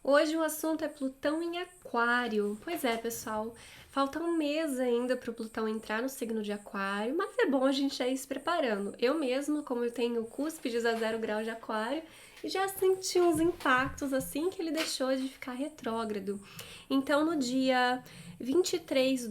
Hoje o assunto é Plutão em Aquário. Pois é, pessoal, falta um mês ainda para o Plutão entrar no signo de Aquário, mas é bom a gente já ir se preparando. Eu mesma, como eu tenho cúspides a 0 grau de Aquário, já senti uns impactos assim que ele deixou de ficar retrógrado. Então, no dia 23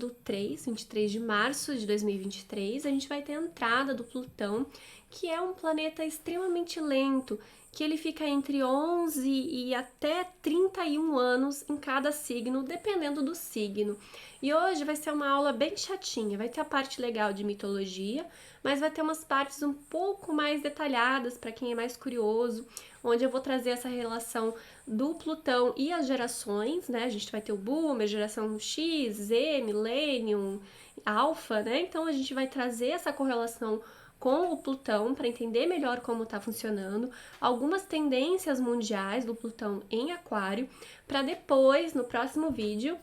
de março de 2023, a gente vai ter a entrada do Plutão, que é um planeta extremamente lento, que ele fica entre 11 e até 31 anos em cada signo, dependendo do signo. E hoje vai ser uma aula bem chatinha, vai ter a parte legal de mitologia, mas vai ter umas partes um pouco mais detalhadas para quem é mais curioso, onde eu vou trazer essa relação do Plutão e as gerações, né? A gente vai ter o Boomer, geração X, Z, Millennium, Alpha, né? Então a gente vai trazer essa correlação com o Plutão para entender melhor como está funcionando, algumas tendências mundiais do Plutão em Aquário, para depois, no próximo vídeo,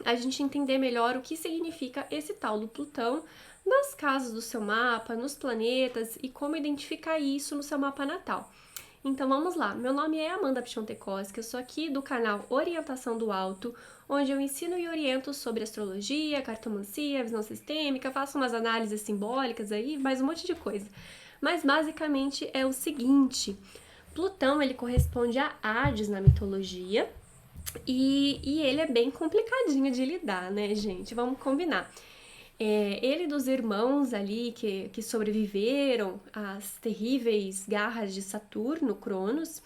a gente entender melhor o que significa esse tal do Plutão nas casas do seu mapa, nos planetas e como identificar isso no seu mapa natal. Então vamos lá, meu nome é Amanda Pichontekoski, eu sou aqui do canal Orientação do Alto, onde eu ensino e oriento sobre astrologia, cartomancia, visão sistêmica, faço umas análises simbólicas aí, mais um monte de coisa. Mas basicamente é o seguinte, Plutão ele corresponde a Hades na mitologia e ele é bem complicadinho de lidar, né, gente? Vamos combinar. Ele dos irmãos ali que sobreviveram às terríveis garras de Saturno, Cronos,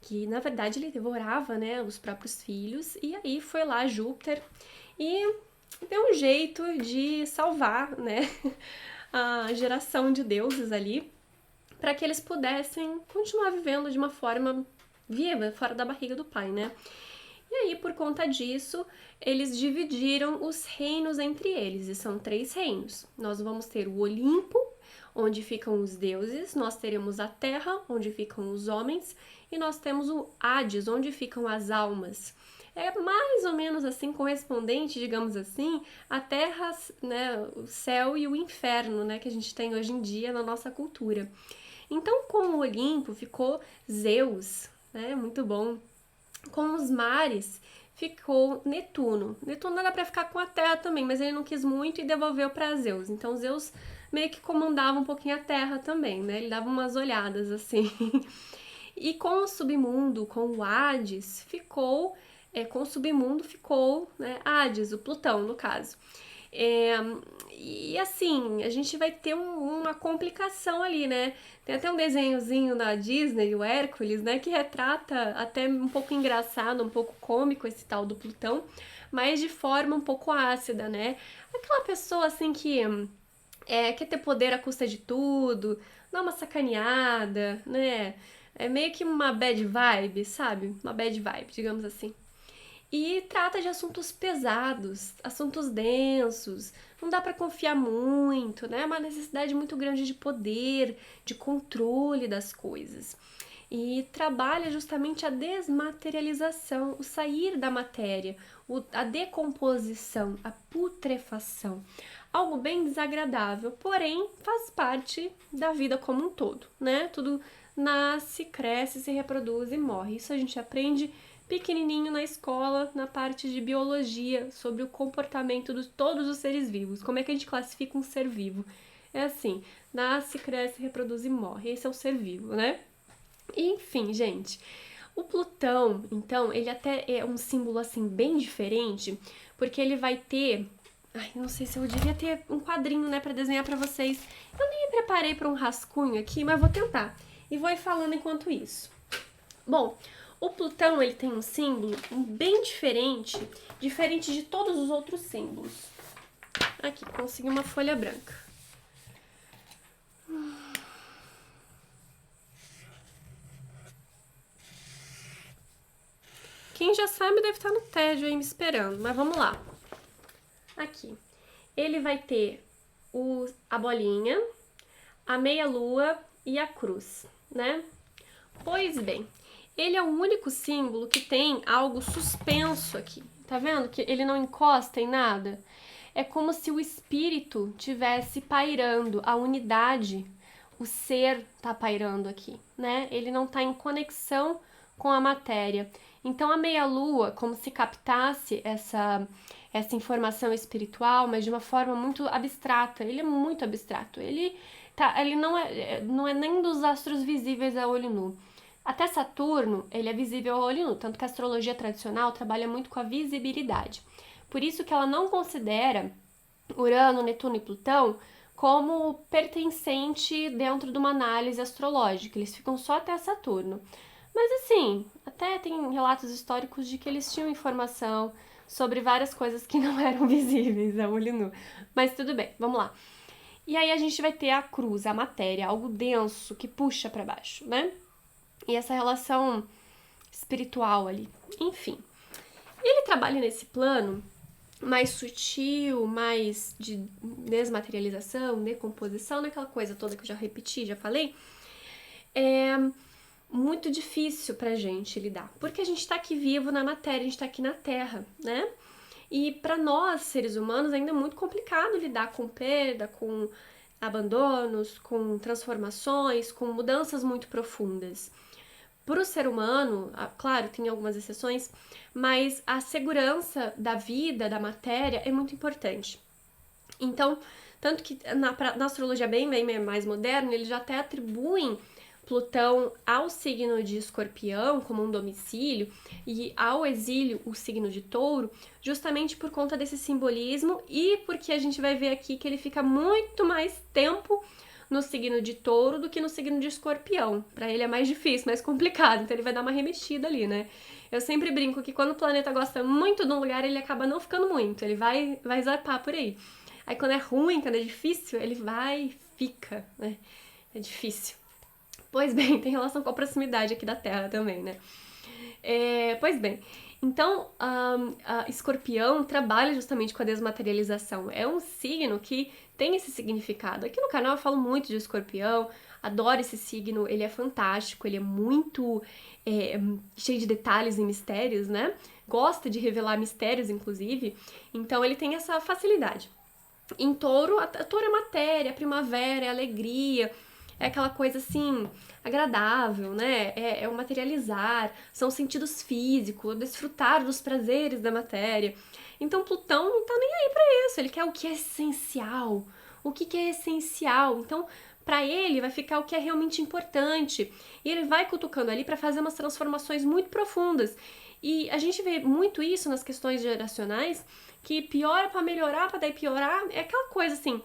que na verdade ele devorava, né, os próprios filhos, e aí foi lá Júpiter e deu um jeito de salvar, né, a geração de deuses ali, para que eles pudessem continuar vivendo de uma forma viva, fora da barriga do pai, né? E aí, por conta disso, eles dividiram os reinos entre eles, e são 3 reinos. Nós vamos ter o Olimpo, onde ficam os deuses, nós teremos a Terra, onde ficam os homens, e nós temos o Hades, onde ficam as almas. É mais ou menos assim, correspondente, digamos assim, à Terra, né, o céu e o inferno, né, que a gente tem hoje em dia na nossa cultura. Então, com o Olimpo ficou Zeus, né, muito bom. Com os mares ficou Netuno. Netuno era para ficar com a Terra também, mas ele não quis muito e devolveu para Zeus. Então Zeus meio que comandava um pouquinho a Terra também, né? Ele dava umas olhadas assim. E com o submundo, com o Hades, com o submundo ficou, né, Hades, o Plutão no caso. É, e assim, a gente vai ter uma complicação ali, né? Tem até um desenhozinho da Disney, o Hércules, né? Que retrata até um pouco engraçado, um pouco cômico esse tal do Plutão, mas de forma um pouco ácida, né? Aquela pessoa assim que quer ter poder à custa de tudo, dá uma sacaneada, né? É meio que uma bad vibe, sabe? Uma bad vibe, digamos assim. E trata de assuntos pesados, assuntos densos, não dá para confiar muito, né? É uma necessidade muito grande de poder, de controle das coisas. E trabalha justamente a desmaterialização, o sair da matéria, a decomposição, a putrefação. Algo bem desagradável, porém faz parte da vida como um todo, né? Tudo nasce, cresce, se reproduz e morre. Isso a gente aprende pequenininho na escola, na parte de biologia, sobre o comportamento de todos os seres vivos. Como é que a gente classifica um ser vivo? É assim, nasce, cresce, reproduz e morre. Esse é o ser vivo, né? Enfim, gente, o Plutão, então, ele até é um símbolo assim bem diferente, porque ele vai ter, ai, não sei se eu devia ter um quadrinho, né, para desenhar para vocês. Eu nem me preparei para um rascunho aqui, mas vou tentar. E vou ir falando enquanto isso. Bom, o Plutão, ele tem um símbolo bem diferente, diferente de todos os outros símbolos. Aqui, consegui uma folha branca. Quem já sabe deve estar no tédio aí me esperando, mas vamos lá. Aqui, ele vai ter a bolinha, a meia-lua e a cruz, né? Pois bem, ele é o único símbolo que tem algo suspenso aqui. Tá vendo que ele não encosta em nada? É como se o espírito tivesse pairando, a unidade, o ser tá pairando aqui, né? Ele não tá em conexão com a matéria. Então a meia-lua, como se captasse essa informação espiritual, mas de uma forma muito abstrata. Ele é muito abstrato. Ele não é nem dos astros visíveis a olho nu. Até Saturno, ele é visível a olho nu, tanto que a astrologia tradicional trabalha muito com a visibilidade. Por isso que ela não considera Urano, Netuno e Plutão como pertencente dentro de uma análise astrológica. Eles ficam só até Saturno. Mas assim, até tem relatos históricos de que eles tinham informação sobre várias coisas que não eram visíveis a olho nu. Mas tudo bem, vamos lá. E aí a gente vai ter a cruz, a matéria, algo denso que puxa para baixo, né? E essa relação espiritual ali. Enfim, ele trabalha nesse plano mais sutil, mais de desmaterialização, decomposição, naquela coisa toda que eu já repeti, já falei. É muito difícil pra gente lidar, porque a gente tá aqui vivo na matéria, a gente tá aqui na Terra, né? E para nós, seres humanos, ainda é muito complicado lidar com perda, com abandonos, com transformações, com mudanças muito profundas. Para o ser humano, claro, tem algumas exceções, mas a segurança da vida, da matéria, é muito importante. Então, tanto que na astrologia bem mais moderna, eles já até atribuem Plutão ao signo de Escorpião como um domicílio e ao exílio o signo de Touro, justamente por conta desse simbolismo e porque a gente vai ver aqui que ele fica muito mais tempo no signo de Touro do que no signo de Escorpião. Para ele é mais difícil, mais complicado, então ele vai dar uma remexida ali, né? Eu sempre brinco que quando o planeta gosta muito de um lugar, ele acaba não ficando muito, ele vai zarpar por aí. Aí quando é ruim, quando é difícil, ele vai e fica, né? É difícil. Pois bem, tem relação com a proximidade aqui da Terra também, né? Pois bem, então Escorpião trabalha justamente com a desmaterialização. É um signo que tem esse significado. Aqui no canal eu falo muito de Escorpião, adoro esse signo, ele é fantástico, ele é muito cheio de detalhes e mistérios, né? Gosta de revelar mistérios, inclusive, então ele tem essa facilidade. Em Touro, a Touro é matéria, a primavera, é alegria, é aquela coisa assim, agradável, né? É o materializar, são sentidos físicos, desfrutar dos prazeres da matéria. Então Plutão não tá nem aí pra isso, ele quer o que é essencial. O que é essencial? Então, para ele vai ficar o que é realmente importante. E ele vai cutucando ali para fazer umas transformações muito profundas. E a gente vê muito isso nas questões geracionais, que piora para melhorar, para daí piorar. É aquela coisa assim,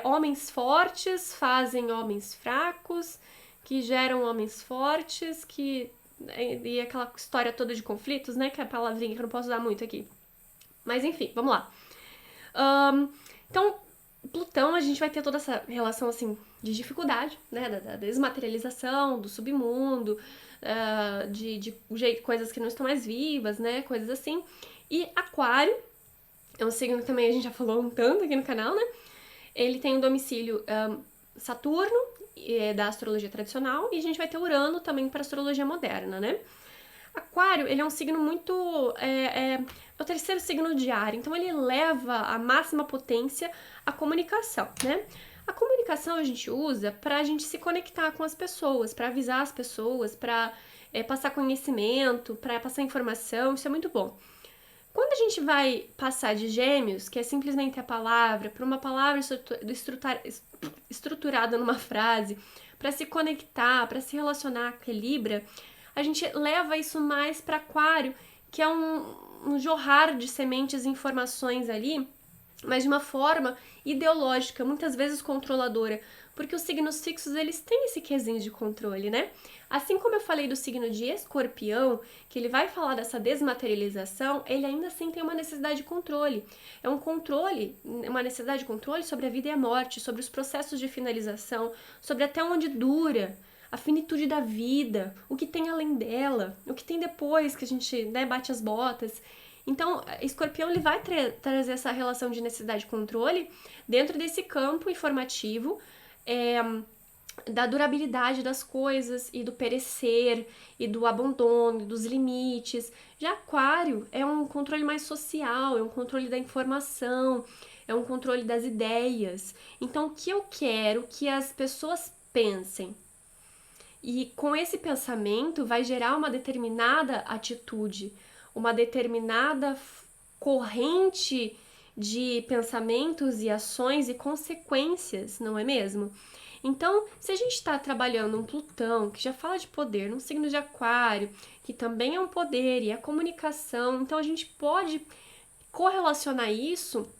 homens fortes fazem homens fracos, que geram homens fortes, e aquela história toda de conflitos, né? Que é a palavrinha que eu não posso usar muito aqui. Mas enfim, vamos lá. Então, Plutão, a gente vai ter toda essa relação, assim, de dificuldade, né? Da desmaterialização, do submundo, de coisas que não estão mais vivas, né? Coisas assim. E Aquário é um signo que também a gente já falou um tanto aqui no canal, né? Ele tem um domicílio Saturno, da astrologia tradicional, e a gente vai ter Urano também para astrologia moderna, né? Aquário, ele é um signo muito... É o terceiro signo de ar, então ele leva a máxima potência a comunicação, né? A comunicação a gente usa para a gente se conectar com as pessoas, para avisar as pessoas, para passar conhecimento, para passar informação, isso é muito bom. Quando a gente vai passar de Gêmeos, que é simplesmente a palavra, para uma palavra estruturada numa frase, para se conectar, para se relacionar com a Libra, a gente leva isso mais para Aquário, que é um jorrar de sementes e informações ali, mas de uma forma ideológica, muitas vezes controladora, porque os signos fixos, eles têm esse quesinho de controle, né? Assim como eu falei do signo de Escorpião, que ele vai falar dessa desmaterialização, ele ainda assim tem uma necessidade de controle. É um controle, uma necessidade de controle sobre a vida e a morte, sobre os processos de finalização, sobre até onde dura a finitude da vida, o que tem além dela, o que tem depois que a gente, né, bate as botas. Então, Escorpião, ele vai trazer essa relação de necessidade de controle dentro desse campo informativo, da durabilidade das coisas e do perecer e do abandono, dos limites. Já Aquário é um controle mais social, é um controle da informação, é um controle das ideias. Então, o que eu quero que as pessoas pensem? E com esse pensamento vai gerar uma determinada atitude, uma determinada corrente de pensamentos e ações e consequências, não é mesmo? Então, se a gente está trabalhando um Plutão, que já fala de poder, num signo de Aquário, que também é um poder e é comunicação, então a gente pode correlacionar isso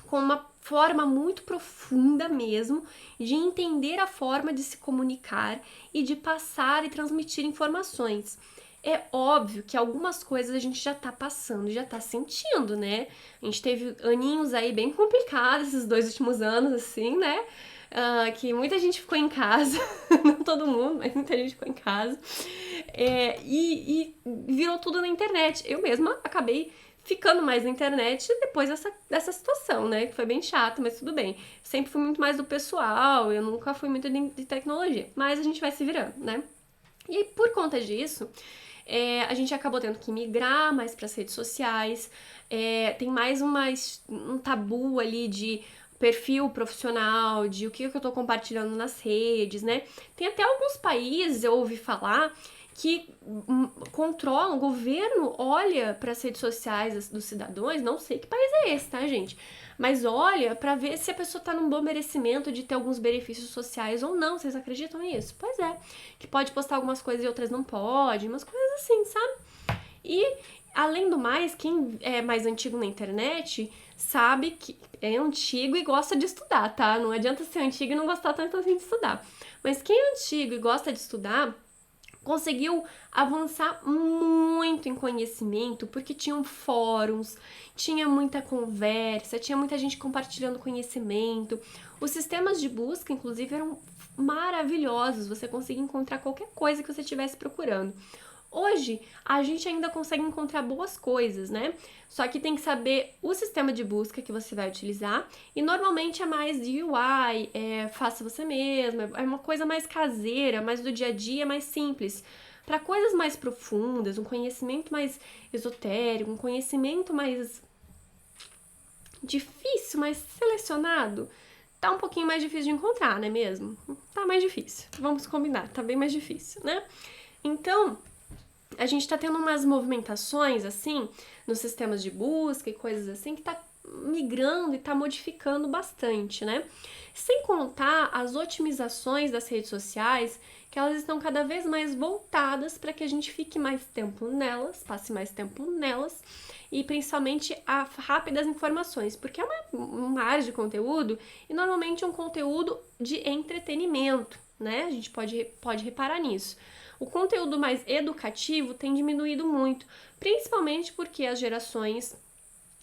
com uma forma muito profunda mesmo de entender a forma de se comunicar e de passar e transmitir informações. É óbvio que algumas coisas a gente já tá passando, já tá sentindo, né? A gente teve aninhos aí bem complicados esses 2 últimos anos, assim, né? Que muita gente ficou em casa, não todo mundo, mas muita gente ficou em casa. E virou tudo na internet. Eu mesma acabei ficando mais na internet depois dessa situação, né? Que foi bem chato, mas tudo bem. Sempre fui muito mais do pessoal, eu nunca fui muito de tecnologia. Mas a gente vai se virando, né? E por conta disso, a gente acabou tendo que migrar mais para as redes sociais. Tem mais um tabu ali de perfil profissional, de o que eu tô compartilhando nas redes, né? Tem até alguns países, eu ouvi falar, que controlam, o governo olha para as redes sociais dos cidadãos, não sei que país é esse, tá, gente? Mas olha para ver se a pessoa tá num bom merecimento de ter alguns benefícios sociais ou não. Vocês acreditam nisso? Pois é. Que pode postar algumas coisas e outras não pode, umas coisas assim, sabe? E, além do mais, quem é mais antigo na internet sabe que é antigo e gosta de estudar, tá? Não adianta ser antigo e não gostar tanto assim de estudar. Mas quem é antigo e gosta de estudar conseguiu avançar muito em conhecimento, porque tinham fóruns, tinha muita conversa, tinha muita gente compartilhando conhecimento. Os sistemas de busca, inclusive, eram maravilhosos, você conseguia encontrar qualquer coisa que você estivesse procurando. Hoje, a gente ainda consegue encontrar boas coisas, né? Só que tem que saber o sistema de busca que você vai utilizar. E normalmente é mais de UI, faça você mesmo, é uma coisa mais caseira, mais do dia a dia, mais simples. Para coisas mais profundas, um conhecimento mais esotérico, um conhecimento mais difícil, mais selecionado, tá um pouquinho mais difícil de encontrar, não é mesmo? Tá mais difícil, vamos combinar, tá bem mais difícil, né? Então, a gente tá tendo umas movimentações, assim, nos sistemas de busca e coisas assim, que tá migrando e tá modificando bastante, né? Sem contar as otimizações das redes sociais, que elas estão cada vez mais voltadas para que a gente fique mais tempo nelas, passe mais tempo nelas, e principalmente a rápidas informações, porque é uma área de conteúdo, e normalmente é um conteúdo de entretenimento, né? A gente pode reparar nisso. O conteúdo mais educativo tem diminuído muito, principalmente porque as gerações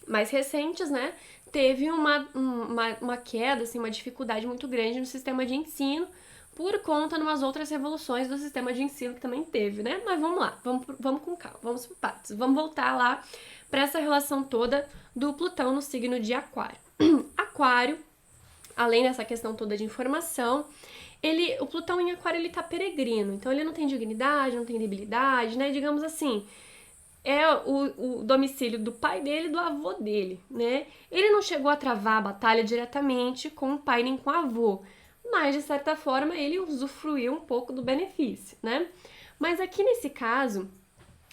mais recentes, né, teve uma queda, assim, uma dificuldade muito grande no sistema de ensino, por conta de umas outras revoluções do sistema de ensino que também teve, né? Mas vamos lá, vamos com calma, vamos por partes. Vamos voltar lá para essa relação toda do Plutão no signo de Aquário. Aquário, além dessa questão toda de informação, o Plutão em Aquário, ele tá peregrino, então ele não tem dignidade, não tem debilidade, né? Digamos assim, é o domicílio do pai dele e do avô dele, né? Ele não chegou a travar a batalha diretamente com o pai nem com o avô, mas de certa forma ele usufruiu um pouco do benefício, né? Mas aqui nesse caso,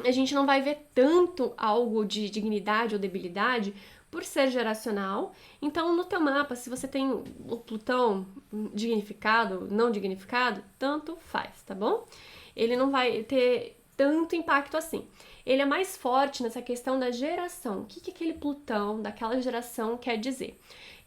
a gente não vai ver tanto algo de dignidade ou debilidade por ser geracional. Então, no teu mapa, se você tem o Plutão dignificado, não dignificado, tanto faz, tá bom? Ele não vai ter tanto impacto assim. Ele é mais forte nessa questão da geração. O que aquele Plutão daquela geração quer dizer?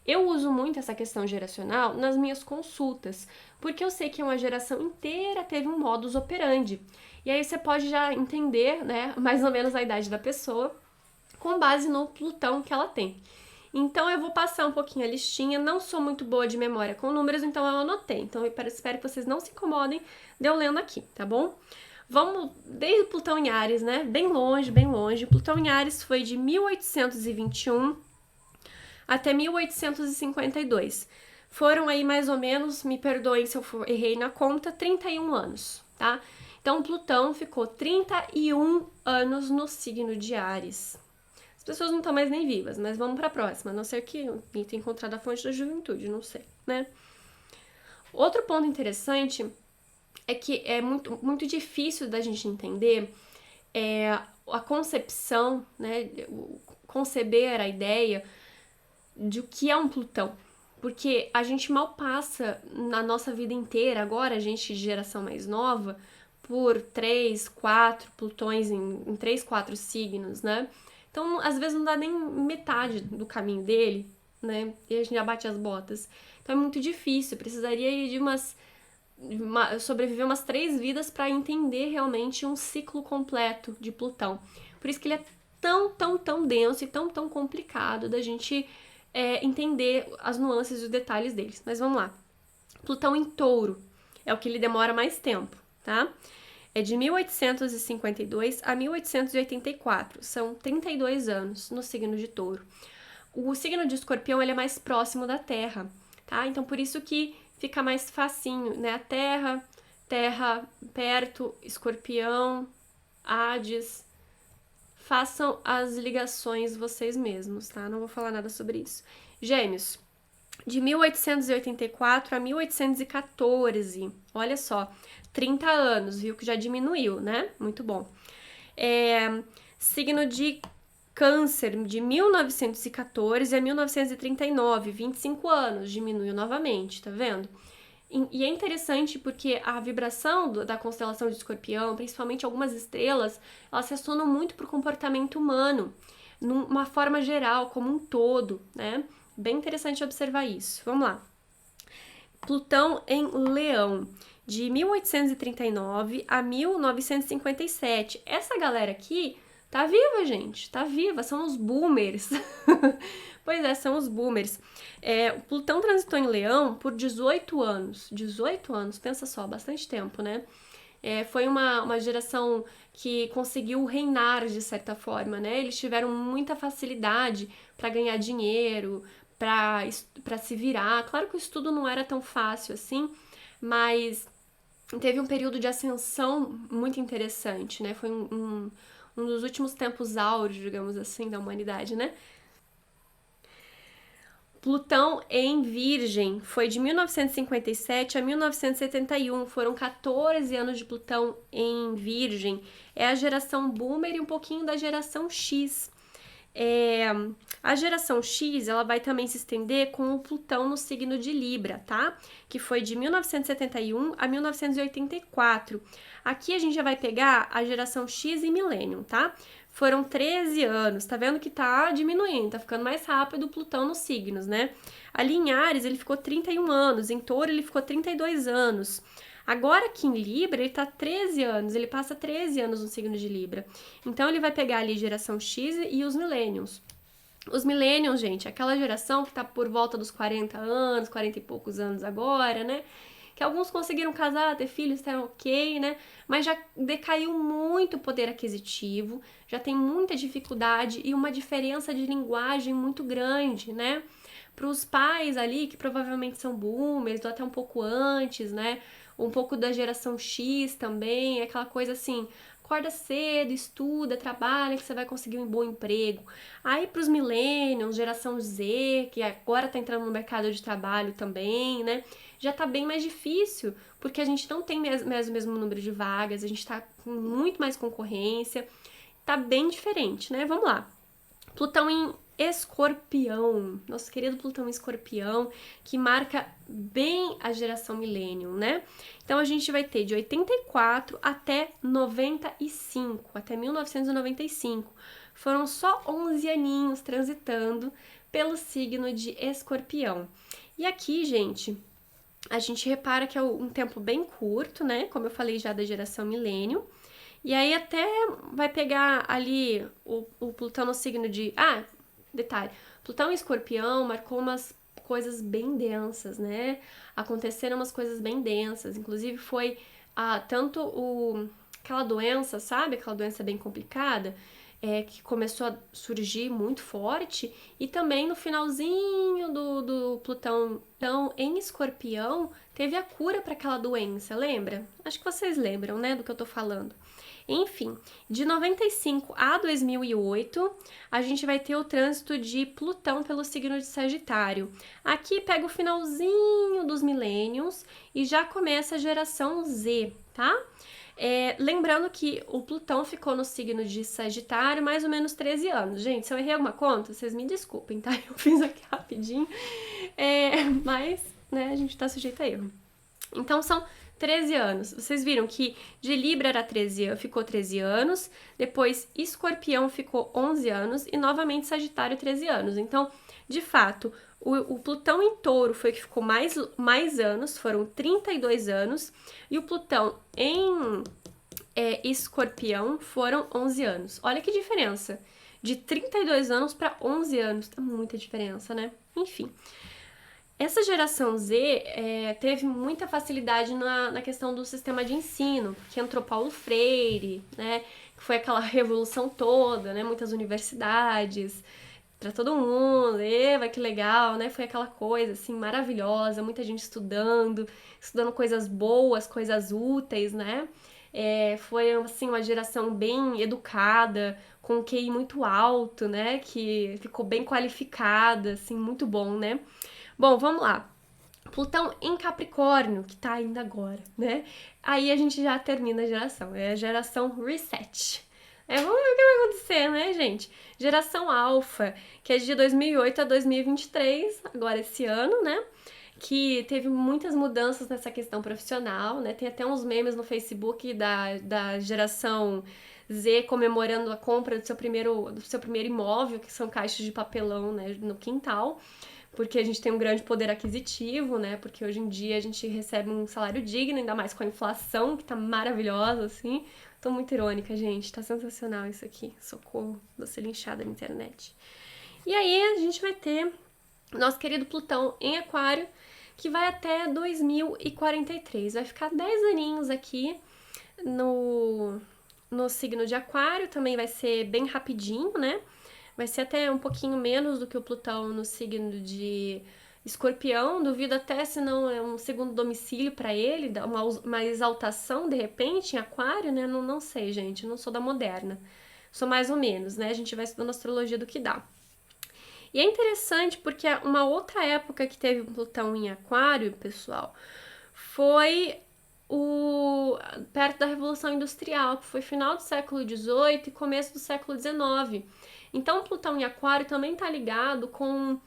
Eu uso muito essa questão geracional nas minhas consultas, porque eu sei que uma geração inteira teve um modus operandi. E aí você pode já entender, né, mais ou menos a idade da pessoa, com base no Plutão que ela tem. Então eu vou passar um pouquinho a listinha, não sou muito boa de memória com números, então eu anotei. Então eu espero que vocês não se incomodem de eu lendo aqui, tá bom? Vamos desde Plutão em Áries, né? Bem longe, bem longe. Plutão em Áries foi de 1821 até 1852. Foram aí mais ou menos, me perdoem se eu errei na conta, 31 anos, tá? Então Plutão ficou 31 anos no signo de Áries. As pessoas não estão mais nem vivas, mas vamos para a próxima, a não ser que tenha encontrado a fonte da juventude, não sei, né? Outro ponto interessante é que é muito difícil da gente entender a concepção, né, conceber a ideia de o que é um Plutão. Porque a gente mal passa na nossa vida inteira, agora a gente de geração mais nova, por 3, 4 Plutões em 3, 4 signos, né? Então, às vezes não dá nem metade do caminho dele, né? E a gente já bate as botas. Então é muito difícil, precisaria de sobreviver umas 3 vidas para entender realmente um ciclo completo de Plutão. Por isso que ele é tão denso e tão complicado da gente entender as nuances e os detalhes deles. Mas vamos lá. Plutão em Touro é o que ele demora mais tempo, tá? É de 1852 a 1884. São 32 anos no signo de Touro. O signo de Escorpião ele é mais próximo da Terra, tá? Então por isso que fica mais facinho, né? A Terra perto, Escorpião, Áries. Façam as ligações vocês mesmos, tá? Não vou falar nada sobre isso. Gêmeos, de 1884 a 1814. Olha só, 30 anos, viu que já diminuiu, né? Muito bom. Signo de Câncer, de 1914 a 1939, 25 anos, diminuiu novamente, tá vendo? E é interessante porque a vibração da constelação de Escorpião, principalmente algumas estrelas, elas ressonam muito pro comportamento humano, numa forma geral, como um todo, né? Bem interessante observar isso. Vamos lá. Plutão em Leão, de 1839 a 1957. Essa galera aqui tá viva, gente, tá viva, são os boomers. Pois é, são os boomers. O Plutão transitou em Leão por 18 anos. 18 anos, pensa só, bastante tempo, né? Foi uma geração que conseguiu reinar de certa forma, né? Eles tiveram muita facilidade para ganhar dinheiro, para se virar. Claro que o estudo não era tão fácil assim, mas teve um período de ascensão muito interessante, né? Foi um dos últimos tempos áureos, digamos assim, da humanidade, né? Plutão em Virgem foi de 1957 a 1971, foram 14 anos de Plutão em Virgem. É a geração Boomer e um pouquinho da geração X. A geração X ela vai também se estender com o Plutão no signo de Libra, tá? Que foi de 1971 a 1984. Aqui a gente já vai pegar a geração X e Millennium, tá? Foram 13 anos, tá vendo que tá diminuindo, tá ficando mais rápido o Plutão nos signos, né? Ali em Áries ele ficou 31 anos, em Touro ele ficou 32 anos. Agora aqui em Libra ele tá 13 anos, ele passa 13 anos no signo de Libra. Então ele vai pegar ali geração X e os Millenniums. Os Millennials, gente, aquela geração que tá por volta dos 40 anos, 40 e poucos anos agora, né? Que alguns conseguiram casar, ter filhos, tá ok, né? Mas já decaiu muito o poder aquisitivo, já tem muita dificuldade e uma diferença de linguagem muito grande, né? Para os pais ali, que provavelmente são boomers, ou até um pouco antes, né? Um pouco da geração X também, aquela coisa assim, acorda cedo, estuda, trabalha, que você vai conseguir um bom emprego. Aí para os millennials, geração Z, que agora tá entrando no mercado de trabalho também, né? Já tá bem mais difícil, porque a gente não tem mais o mesmo número de vagas, a gente tá com muito mais concorrência, tá bem diferente, né? Vamos lá. Plutão em Escorpião, nosso querido Plutão em Escorpião, que marca bem a geração Millennium, né? Então a gente vai ter de 84 até 95, até 1995. Foram só 11 aninhos transitando pelo signo de Escorpião. E aqui, gente, a gente repara que é um tempo bem curto, né? Como eu falei já da geração Millennium. E aí até vai pegar ali o Plutão no signo de... detalhe, Plutão em Escorpião marcou umas coisas bem densas, né? Aconteceram umas coisas bem densas. Inclusive foi tanto aquela doença, sabe? Aquela doença bem complicada, que começou a surgir muito forte. E também no finalzinho do Plutão em Escorpião, teve a cura para aquela doença, lembra? Acho que vocês lembram, né, do que eu tô falando. Enfim, de 95 a 2008, a gente vai ter o trânsito de Plutão pelo signo de Sagitário. Aqui pega o finalzinho dos milênios e já começa a geração Z, tá? Lembrando que o Plutão ficou no signo de Sagitário mais ou menos 13 anos. Gente, se eu errei alguma conta, vocês me desculpem, tá? Eu fiz aqui rapidinho, mas, né, a gente tá sujeito a erro. Então, são 13 anos. Vocês viram que de Libra ficou 13 anos, depois Escorpião ficou 11 anos e novamente Sagitário 13 anos. Então, de fato, o Plutão em Touro foi que ficou mais anos, foram 32 anos, e o Plutão em Escorpião foram 11 anos. Olha que diferença, de 32 anos para 11 anos, tá muita diferença, né? Enfim. Essa geração Z teve muita facilidade na questão do sistema de ensino, que entrou Paulo Freire, né? Que foi aquela revolução toda, né? Muitas universidades para todo mundo, vai que legal, né? Foi aquela coisa assim maravilhosa, muita gente estudando coisas boas, coisas úteis, né? Foi assim uma geração bem educada, com um QI muito alto, né? Que ficou bem qualificada, assim, muito bom, né? Bom, vamos lá. Plutão em Capricórnio, que tá ainda agora, né? Aí a gente já termina a geração, é a geração Reset. Vamos ver o que vai acontecer, né, gente? Geração Alpha, que é de 2008 a 2023, agora esse ano, né? Que teve muitas mudanças nessa questão profissional, né? Tem até uns memes no Facebook da geração Z comemorando a compra do seu primeiro imóvel, que são caixas de papelão, né, no quintal, porque a gente tem um grande poder aquisitivo, né? Porque hoje em dia a gente recebe um salário digno, ainda mais com a inflação, que tá maravilhosa, assim. Tô muito irônica, gente. Tá sensacional isso aqui. Socorro, vou ser linchada na internet. E aí a gente vai ter nosso querido Plutão em Aquário, que vai até 2043. Vai ficar 10 aninhos aqui no signo de Aquário. Também vai ser bem rapidinho, né? Vai ser até um pouquinho menos do que o Plutão no signo de Escorpião. Duvido até se não é um segundo domicílio para ele, uma exaltação de repente em Aquário, né? Não sei, gente, eu não sou da moderna. Sou mais ou menos, né? A gente vai estudando astrologia do que dá. E é interessante porque uma outra época que teve Plutão em Aquário, pessoal, foi perto da Revolução Industrial, que foi final do século XVIII e começo do século XIX. Então, Plutão em Aquário também está ligado com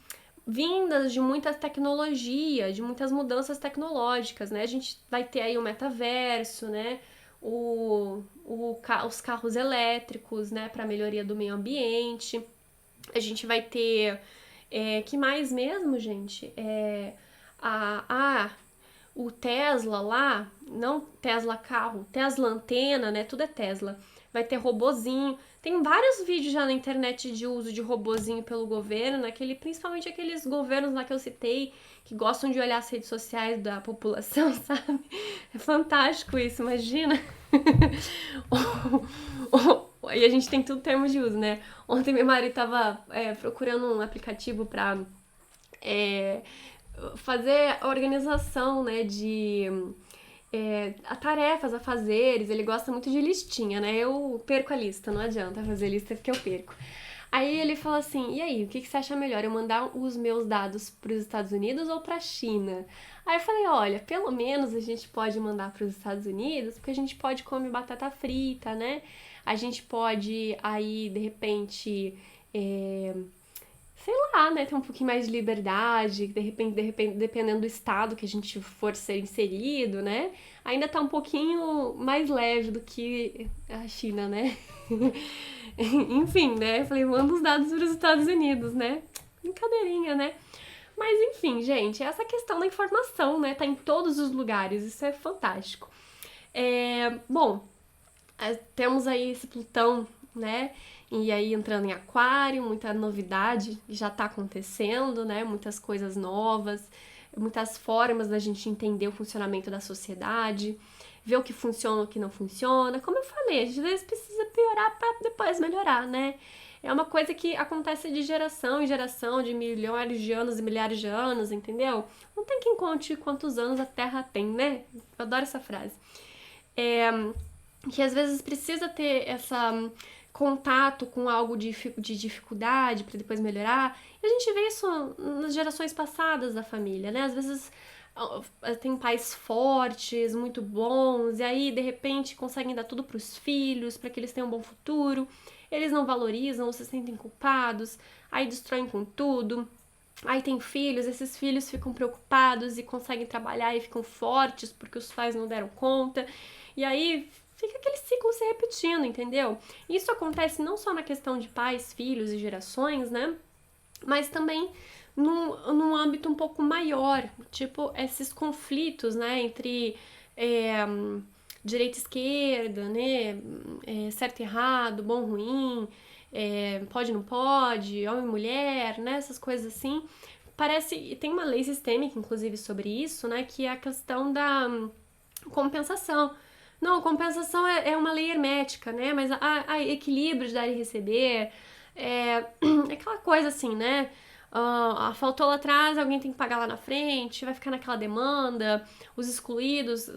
vindas de muita tecnologia, de muitas mudanças tecnológicas, né? A gente vai ter aí o metaverso, né? Os carros elétricos, né? Para melhoria do meio ambiente. A gente vai ter... que mais mesmo, gente? O Tesla lá, não Tesla carro, Tesla antena, né? Tudo é Tesla. Vai ter robozinho. Tem vários vídeos já na internet de uso de robozinho pelo governo, principalmente aqueles governos lá que eu citei, que gostam de olhar as redes sociais da população, sabe? É fantástico isso, imagina. E a gente tem tudo termo de uso, né? Ontem meu marido tava procurando um aplicativo pra fazer a organização, né, de tarefas, afazeres. Ele gosta muito de listinha, né? Eu perco a lista, não adianta fazer lista porque eu perco. Aí ele falou assim, e aí, o que você acha melhor? Eu mandar os meus dados para os Estados Unidos ou para a China? Aí eu falei, olha, pelo menos a gente pode mandar para os Estados Unidos, porque a gente pode comer batata frita, né? A gente pode aí, de repente, sei lá, né, ter um pouquinho mais de liberdade, de repente, dependendo do estado que a gente for ser inserido, né, ainda tá um pouquinho mais leve do que a China, né. Enfim, né, eu falei, manda os dados para os Estados Unidos, né, brincadeirinha, né. Mas enfim, gente, essa questão da informação, né, tá em todos os lugares, isso é fantástico. Bom, temos aí esse Plutão, né, e aí entrando em Aquário, muita novidade já tá acontecendo, né, muitas coisas novas, muitas formas da gente entender o funcionamento da sociedade, ver o que funciona, o que não funciona. Como eu falei, a gente às vezes precisa piorar para depois melhorar, né? É uma coisa que acontece de geração em geração, de milhares de anos e milhares de anos, entendeu? Não tem quem conte quantos anos a Terra tem, né? Eu adoro essa frase. que às vezes precisa ter essa contato com algo de dificuldade para depois melhorar. E a gente vê isso nas gerações passadas da família, né? Às vezes tem pais fortes, muito bons, e aí de repente conseguem dar tudo para os filhos, para que eles tenham um bom futuro. Eles não valorizam ou se sentem culpados, aí destroem com tudo. Aí tem filhos, esses filhos ficam preocupados e conseguem trabalhar e ficam fortes porque os pais não deram conta. E aí fica aquele ciclo se repetindo, entendeu? Isso acontece não só na questão de pais, filhos e gerações, né? Mas também num âmbito um pouco maior, tipo esses conflitos, né, entre direita e esquerda, né, certo e errado, bom e ruim, pode e não pode, homem e mulher, né, essas coisas assim. Parece, tem uma lei sistêmica, inclusive, sobre isso, né, que é a questão da compensação. Não, compensação é uma lei hermética, né, mas a equilíbrio de dar e receber, é aquela coisa assim, né, faltou lá atrás, alguém tem que pagar lá na frente, vai ficar naquela demanda, os excluídos,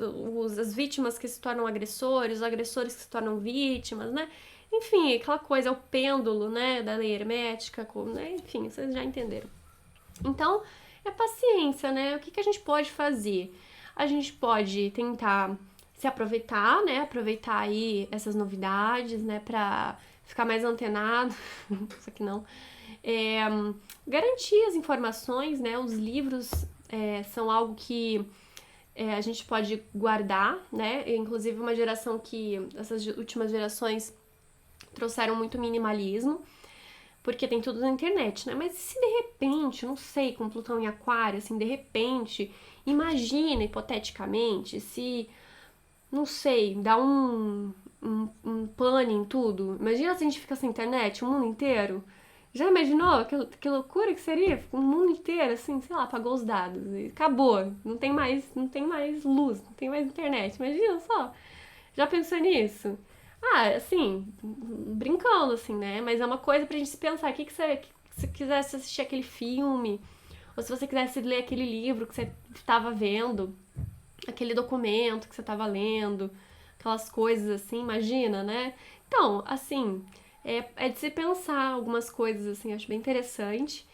as vítimas que se tornam agressores, os agressores que se tornam vítimas, né? Enfim, aquela coisa, é o pêndulo, né, da lei hermética, né? Enfim, vocês já entenderam. Então, é paciência, né? O que a gente pode fazer? A gente pode tentar se aproveitar, né? Aproveitar aí essas novidades, né? Pra ficar mais antenado, só que não. É, garantir as informações, né? Os livros são algo que a gente pode guardar, né? Inclusive uma geração que essas últimas gerações trouxeram muito minimalismo, porque tem tudo na internet, né? Mas se de repente, não sei, com Plutão em Aquário, assim, de repente, imagina hipoteticamente se, não sei, dá um pane em tudo. Imagina se a gente fica sem internet o mundo inteiro. Já imaginou? Que loucura que seria? O mundo inteiro, assim, sei lá, apagou os dados. E acabou. Não tem mais luz, não tem mais internet. Imagina só. Já pensou nisso? Ah, assim, brincando, assim, né? Mas é uma coisa pra gente se pensar. O que você, se você quisesse assistir aquele filme, ou se você quisesse ler aquele livro que você estava vendo, aquele documento que você estava lendo, aquelas coisas assim, imagina, né? Então, assim, é de se pensar algumas coisas, assim, acho bem interessante,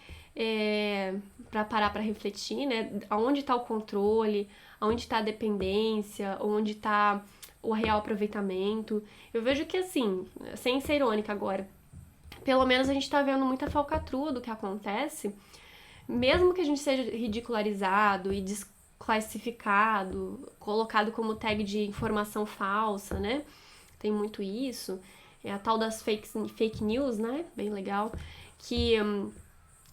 para parar para refletir, né? Aonde está o controle, aonde está a dependência, onde está o real aproveitamento. Eu vejo que, assim, sem ser irônica agora, pelo menos a gente tá vendo muita falcatrua do que acontece, mesmo que a gente seja ridicularizado e desclassificado, colocado como tag de informação falsa, né? Tem muito isso. É a tal das fake news, né? Bem legal. Que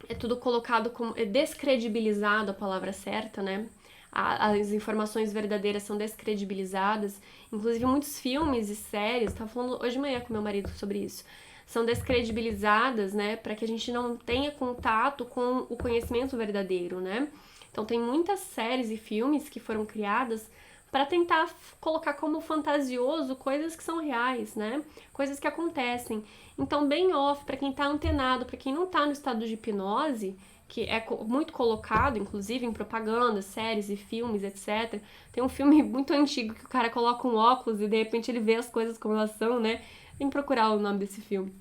é tudo colocado como. É descredibilizado a palavra certa, né? As informações verdadeiras são descredibilizadas. Inclusive, muitos filmes e séries, tava falando hoje de manhã com meu marido sobre isso, são descredibilizadas, né, para que a gente não tenha contato com o conhecimento verdadeiro, né? Então, tem muitas séries e filmes que foram criadas para tentar colocar como fantasioso coisas que são reais, né? Coisas que acontecem. Então, bem off, para quem tá antenado, para quem não tá no estado de hipnose, que é muito colocado, inclusive, em propaganda, séries e filmes, etc. Tem um filme muito antigo que o cara coloca um óculos e de repente ele vê as coisas como elas são, né? Tem que procurar o nome desse filme.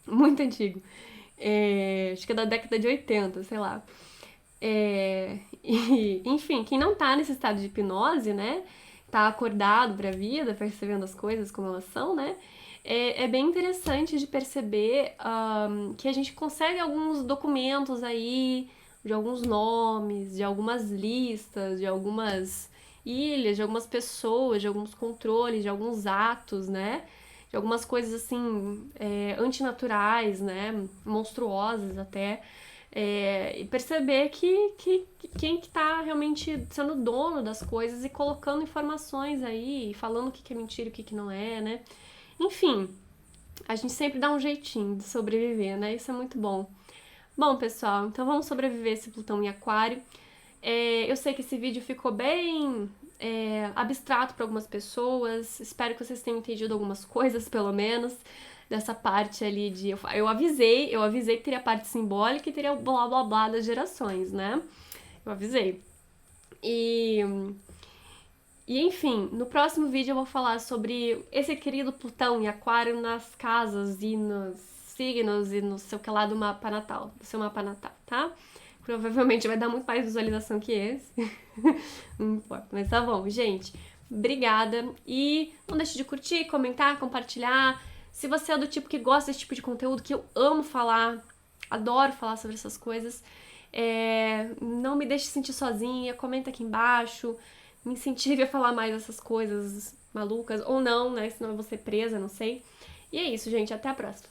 Muito antigo. Acho que é da década de 80, sei lá. Enfim, quem não tá nesse estado de hipnose, né? Tá acordado pra vida, percebendo as coisas como elas são, né? É bem interessante de perceber que a gente consegue alguns documentos aí, de alguns nomes, de algumas listas, de algumas ilhas, de algumas pessoas, de alguns controles, de alguns atos, né? De algumas coisas assim, antinaturais, né? Monstruosas até. E perceber que quem que tá realmente sendo dono das coisas e colocando informações aí, falando o que é mentira e o que não é, né? Enfim, a gente sempre dá um jeitinho de sobreviver, né? Isso é muito bom. Bom, pessoal, então vamos sobreviver esse Plutão em Aquário. Eu sei que esse vídeo ficou bem abstrato para algumas pessoas. Espero que vocês tenham entendido algumas coisas, pelo menos, dessa parte ali de... Eu avisei que teria a parte simbólica e teria o blá blá blá das gerações, né? Eu avisei. E enfim, no próximo vídeo eu vou falar sobre esse querido Plutão e Aquário nas casas e nos signos e no seu que lá do mapa natal, do seu mapa natal, tá? Provavelmente vai dar muito mais visualização que esse. Não importa, mas tá bom, gente. Obrigada. E não deixe de curtir, comentar, compartilhar. Se você é do tipo que gosta desse tipo de conteúdo, que eu amo falar, adoro falar sobre essas coisas, não me deixe sentir sozinha, comenta aqui embaixo, me incentive a falar mais dessas coisas malucas, ou não, né? Senão eu vou ser presa, não sei. E é isso, gente. Até a próxima.